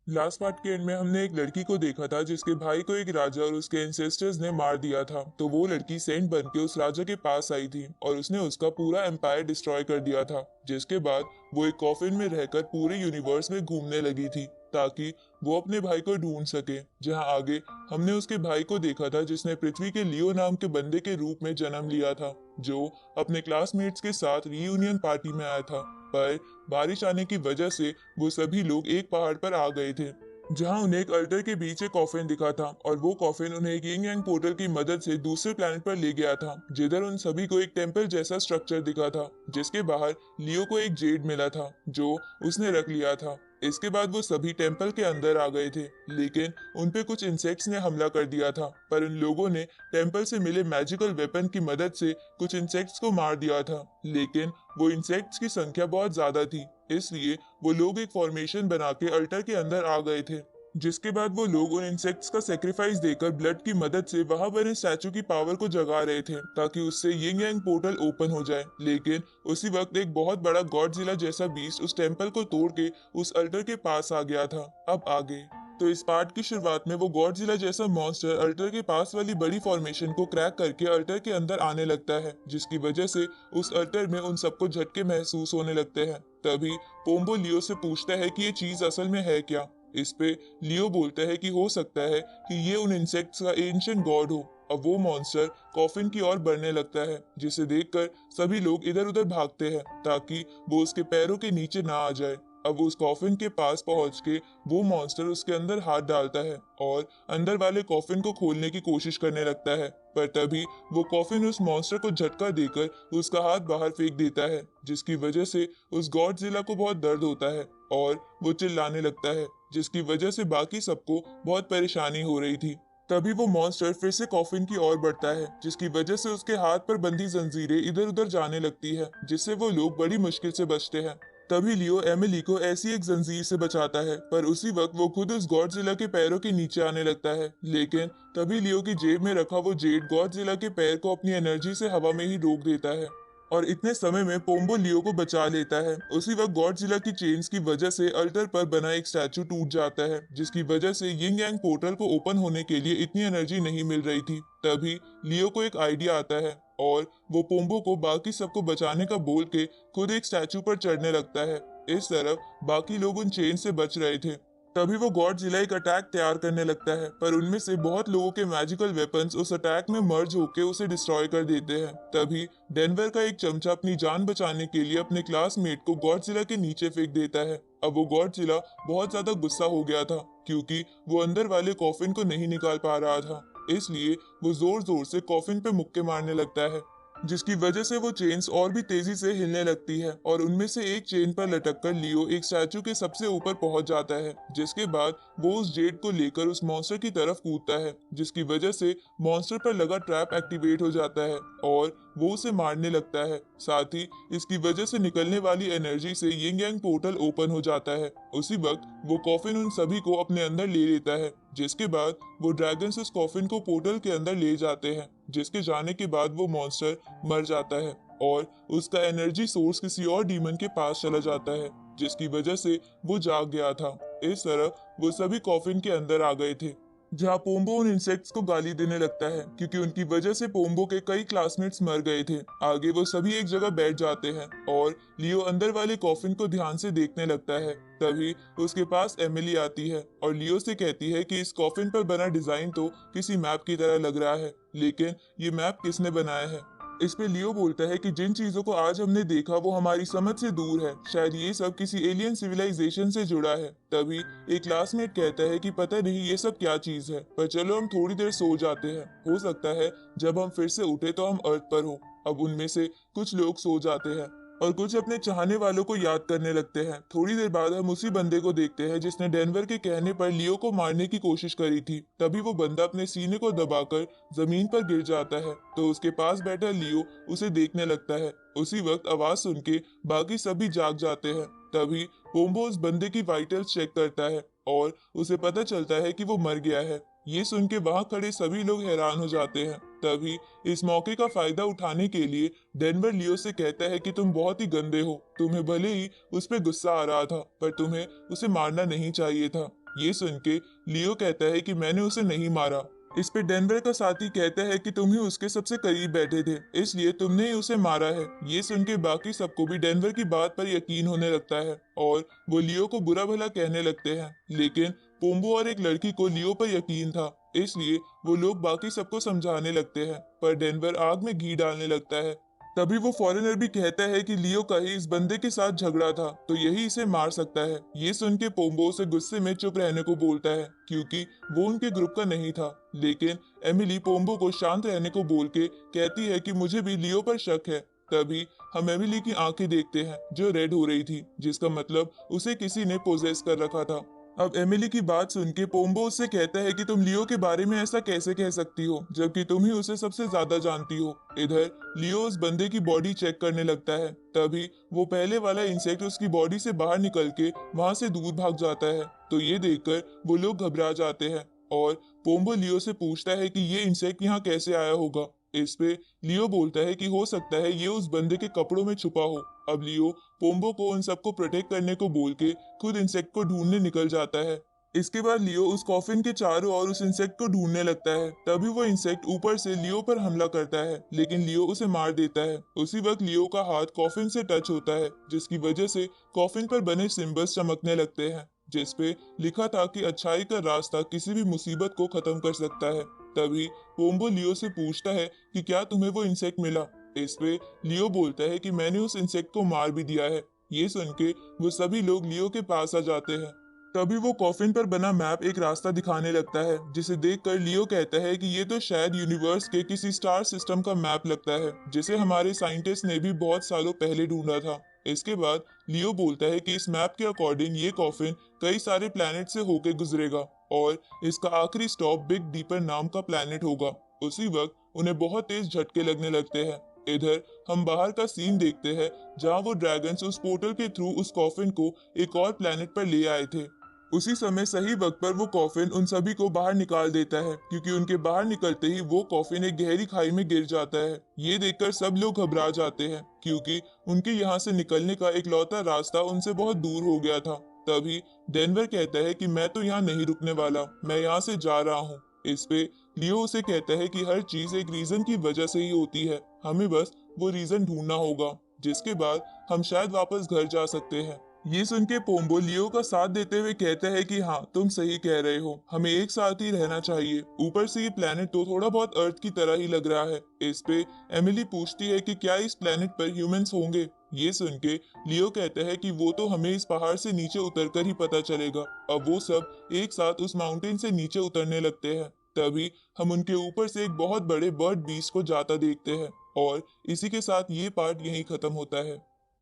Last part के and में हमने एक लड़की को देखा था जिसके भाई को एक राजा और उसके एंसेस्टर्स ने मार दिया था। तो वो लड़की सेंट बन के उस राजा के पास आई थी और उसने उसका पूरा एम्पायर डिस्ट्रॉय कर दिया था। जिसके बाद वो एक कॉफिन में रहकर पूरे यूनिवर्स में घूमने लगी थी ताकि वो अपने भाई को ढूंढ सके। जहां आगे हमने उसके भाई को देखा था जिसने पृथ्वी के लियो नाम के बंदे के रूप में जन्म लिया था, जो अपने क्लासमेट्स के साथ रीयूनियन पार्टी में आया था। पर बारिश आने की वजह से वो सभी लोग एक पहाड़ पर आ गए थे जहां उन्हें एक अल्टर के बीच एक कॉफिन दिखा था और वो कॉफिन उन्हें एक यिंग यांग पोर्टल की मदद से दूसरे प्लेनेट पर ले गया था, जिधर उन सभी को एक टेंपल जैसा स्ट्रक्चर दिखा था जिसके बाहर लियो को एक जेड मिला था जो उसने रख लिया था। इसके बाद वो सभी टेंपल के अंदर आ गए थे, लेकिन उन पे कुछ इंसेक्ट्स ने हमला कर दिया था। पर उन लोगों ने टेंपल से मिले मैजिकल वेपन की मदद से कुछ इंसेक्ट्स को मार दिया था, लेकिन वो इंसेक्ट्स की संख्या बहुत ज्यादा थी, इसलिए वो लोग एक फॉर्मेशन बना के अल्टर के अंदर आ गए थे। जिसके बाद वो लोग उन इंसेक्ट्स का सेक्रीफाइस देकर ब्लड की मदद से वहां बने स्टैचू की पावर को जगा रहे थे ताकि उससे यिंग यांग पोर्टल ओपन हो जाए। लेकिन उसी वक्त एक बहुत बड़ा गॉडजिला जैसा बीस्ट उस टेंपल को तोड़ के उस अल्टर के पास आ गया था। अब आगे तो इस पार्ट की शुरुआत में वो गॉडजिला जैसा मॉन्स्टर अल्टर के पास वाली बड़ी फॉर्मेशन को क्रैक करके अल्टर के अंदर आने लगता है, जिसकी वजह से उस अल्टर में उन सबको झटके महसूस होने लगते हैं। तभी पोम्बो लियो से पूछता है कि ये चीज असल में है क्या। इस पे लियो बोलता है कि हो सकता है कि ये उन इंसेक्ट्स का एंशिएंट गॉड हो। अब वो मॉन्स्टर कॉफिन की ओर बढ़ने लगता है, जिसे देखकर सभी लोग इधर उधर भागते हैं ताकि वो उसके पैरों के नीचे ना आ जाए। अब उस कॉफिन के पास पहुंच के वो मॉन्स्टर उसके अंदर हाथ डालता है और अंदर वाले कॉफिन को खोलने की कोशिश करने लगता है। पर तभी वो कॉफिन उस मॉन्स्टर को झटका देकर उसका हाथ बाहर फेंक देता है, जिसकी वजह से उस गॉडजिला को बहुत दर्द होता है और वो चिल्लाने लगता है, जिसकी वजह से बाकी सबको बहुत परेशानी हो रही थी। तभी वो मॉन्स्टर फिर से कॉफिन की ओर बढ़ता है, जिसकी वजह से उसके हाथ पर बंधी जंजीरें इधर उधर जाने लगती है, जिससे वो लोग बड़ी मुश्किल से बचते हैं। तभी लियो एमिली को ऐसी एक जंजीर से बचाता है, पर उसी वक्त वो खुद उस गॉडजिला के पैरों के नीचे आने लगता है। लेकिन तभी लियो की जेब में रखा वो जेड गॉडजिला के पैर को अपनी एनर्जी से हवा में ही रोक देता है और इतने समय में पोम्बो लियो को बचा लेता है। उसी वक्त गॉडजिला की चेन्स की वजह से अल्टर पर बना एक स्टैचू टूट जाता है, जिसकी वजह से यिंग यांग पोर्टल को ओपन होने के लिए इतनी एनर्जी नहीं मिल रही थी। तभी लियो को एक आइडिया आता है और वो पोम्बो को बाकी सबको बचाने का बोल के खुद एक स्टैचू पर चढ़ने लगता है। इस तरफ बाकी लोग उन चेन से बच रहे थे। तभी वो गॉडजिला एक अटैक तैयार करने लगता है, पर उनमें से बहुत लोगों के मैजिकल वेपन्स उस अटैक में मर्ज होकर उसे डिस्ट्रॉय कर देते हैं। तभी डेनवर का एक चमचा अपनी जान बचाने के लिए अपने क्लासमेट को गॉडजिला के नीचे फेंक देता है। अब वो गॉडजिला बहुत ज्यादा गुस्सा हो गया था क्योंकि वो अंदर वाले कॉफिन को नहीं निकाल पा रहा था, इसलिए वो जोर जोर से कॉफिन पे मुक्के मारने लगता है, जिसकी वजह से वो चेन्स और भी तेजी से हिलने लगती है और उनमें से एक चेन पर लटककर लियो एक स्टैचू के सबसे ऊपर पहुंच जाता है। जिसके बाद वो उस जेड को लेकर उस मॉन्स्टर की तरफ कूदता है, जिसकी वजह से मॉन्स्टर पर लगा ट्रैप एक्टिवेट हो जाता है और वो उसे मारने लगता है। साथ ही इसकी वजह से निकलने वाली एनर्जी से यिंग यांग पोर्टल ओपन हो जाता है। उसी वक्त वो कॉफिन उन सभी को अपने अंदर ले लेता है, जिसके बाद वो ड्रैगन्स उस कॉफिन को पोर्टल के अंदर ले जाते हैं, जिसके जाने के बाद वो मॉन्स्टर मर जाता है और उसका एनर्जी सोर्स किसी और डीमन के पास चला जाता है, जिसकी वजह से वो जाग गया था। इस तरह वो सभी कॉफिन के अंदर आ गए थे, जहाँ पोम्बो उन इंसेक्ट्स को गाली देने लगता है क्योंकि उनकी वजह से पोम्बो के कई क्लासमेट्स मर गए थे। आगे वो सभी एक जगह बैठ जाते हैं और लियो अंदर वाले कॉफिन को ध्यान से देखने लगता है। तभी उसके पास एमिली आती है और लियो से कहती है कि इस कॉफिन पर बना डिजाइन तो किसी मैप की तरह लग रहा है, लेकिन ये मैप किसने बनाया है। इस पे लियो बोलता है कि जिन चीजों को आज हमने देखा वो हमारी समझ से दूर है, शायद ये सब किसी एलियन सिविलाइजेशन से जुड़ा है। तभी एक क्लासमेट कहता है कि पता नहीं ये सब क्या चीज है, पर चलो हम थोड़ी देर सो जाते हैं, हो सकता है जब हम फिर से उठे तो हम अर्थ पर हो। अब उनमें से कुछ लोग सो जाते हैं और कुछ अपने चाहने वालों को याद करने लगते हैं। थोड़ी देर बाद हम उसी बंदे को देखते हैं जिसने डेनवर के कहने पर लियो को मारने की कोशिश करी थी। तभी वो बंदा अपने सीने को दबाकर जमीन पर गिर जाता है, तो उसके पास बैठा लियो उसे देखने लगता है। उसी वक्त आवाज सुन के बाकी सभी जाग जाते हैं। तभी पोम्बो उस बंदे की वाइटल्स चेक करता है और उसे पता चलता है कि वो मर गया है। ये सुन के वहां खड़े सभी लोग हैरान हो जाते हैं। तभी इस मौके का फायदा उठाने के लिए डेनवर लियो से कहता है कि तुम बहुत ही गंदे हो, तुम्हें भले ही उस पे गुस्सा आ रहा था पर तुम्हें उसे मारना नहीं चाहिए था। ये सुन के लियो कहता है कि मैंने उसे नहीं मारा। इस पे डेनवर का साथी कहता है कि तुम ही उसके सबसे करीब बैठे थे, इसलिए तुमने ही उसे मारा है। ये सुन के बाकी सबको भी डेनवर की बात पर यकीन होने लगता है और वो लियो को बुरा भला कहने लगते हैं। लेकिन पोम्बो और एक लड़की को लियो पर यकीन था, इसलिए वो लोग बाकी सबको समझाने लगते हैं, पर डेनवर आग में घी डालने लगता है। तभी वो फॉरेनर भी कहता है कि लियो का ही इस बंदे के साथ झगड़ा था, तो यही इसे मार सकता है। ये सुन के पोम्बो उसे गुस्से में चुप रहने को बोलता है, क्योंकि वो उनके ग्रुप का नहीं था। लेकिन एमिली पोम्बो को शांत रहने को बोल के कहती है कि मुझे भी लियो पर शक है। तभी हम एमिली की आंखें देखते हैं जो रेड हो रही थी, जिसका मतलब उसे किसी ने पोजेस कर रखा था। अब एमिली की बात सुन के पोम्बो उससे कहता है कि तुम लियो के बारे में ऐसा कैसे कह सकती हो, जबकि तुम ही उसे सबसे ज्यादा जानती हो। इधर लियो उस बंदे की बॉडी चेक करने लगता है। तभी वो पहले वाला इंसेक्ट उसकी बॉडी से बाहर निकल के वहां से दूर भाग जाता है। तो ये देखकर वो लोग घबरा जाते हैं और पोम्बो लियो से पूछता है कि ये इंसेक्ट यहाँ कैसे आया होगा। इस पे लियो बोलता है कि हो सकता है ये उस बंदे के कपड़ों में छुपा हो। अब लियो पोम्बो को उन सबको प्रोटेक्ट करने को बोल के खुद इंसेक्ट को ढूंढने निकल जाता है। इसके बाद लियो उस कॉफिन के चारों ओर उस इंसेक्ट को ढूंढने लगता है। तभी वो इंसेक्ट ऊपर से लियो पर हमला करता है, लेकिन लियो उसे मार देता है। उसी वक्त लियो का हाथ कॉफिन से टच होता है, जिसकी वजह से कॉफिन पर बने सिंबल्स चमकने लगते हैं, जिसपे लिखा था कि अच्छाई का रास्ता किसी भी मुसीबत को खत्म कर सकता है। तभी पोम्बो लियो से पूछता है कि क्या तुम्हें वो इंसेक्ट मिला। इस पे लियो बोलता है कि मैंने उस इंसेक्ट को मार भी दिया है। ये सुन के वो सभी लोग लियो के पास आ जाते हैं। तभी वो कॉफिन पर बना मैप एक रास्ता दिखाने लगता है, जिसे देखकर लियो कहता है कि ये तो शायद यूनिवर्स के किसी स्टार सिस्टम का मैप लगता है, जिसे हमारे साइंटिस्ट ने भी बहुत सालों पहले ढूंढा था। इसके बाद लियो बोलता है कि इस मैप के अकॉर्डिंग ये कॉफिन कई सारे प्लैनेट से होके गुजरेगा और इसका आखिरी स्टॉप बिग डीपर नाम का प्लैनेट होगा। उसी वक्त उन्हें बहुत तेज झटके लगने लगते हैं। इधर हम बाहर का सीन देखते हैं, जहां वो ड्रैगन्स उस पोर्टल के थ्रू उस कॉफिन को एक और प्लैनेट पर ले आए थे। उसी समय सही वक्त पर वो कॉफिन उन सभी को बाहर निकाल देता है, क्योंकि उनके बाहर निकलते ही वो कॉफिन एक गहरी खाई में गिर जाता है। ये देखकर सब लोग घबरा जाते हैं, क्योंकि उनके यहाँ से निकलने का इकलौता रास्ता उनसे बहुत दूर हो गया था। तभी डेनवर कहता है कि मैं तो यहाँ नहीं रुकने वाला, मैं यहाँ से जा रहा हूँ। इस पे लियो उसे कहता है कि हर चीज एक रीजन की वजह से ही होती है, हमें बस वो रीजन ढूंढना होगा, जिसके बाद हम शायद वापस घर जा सकते हैं। ये सुन के पोम्बो लियो का साथ देते हुए कहता है कि हाँ, तुम सही कह रहे हो, हमें एक साथ ही रहना चाहिए। ऊपर से ये प्लेनेट तो थोड़ा बहुत अर्थ की तरह ही लग रहा है। इस पे एमिली पूछती है कि क्या इस प्लेनेट पर ह्यूमंस होंगे। ये सुन के लियो कहता है कि वो तो हमें इस पहाड़ से नीचे उतरकर ही पता चलेगा। अब वो सब एक साथ उस माउंटेन से नीचे उतरने लगते हैं। तभी हम उनके ऊपर से एक बहुत बड़े बर्ड बीस्ट को जाता देखते हैं और इसी के साथ ये पार्ट यहीं खत्म होता है।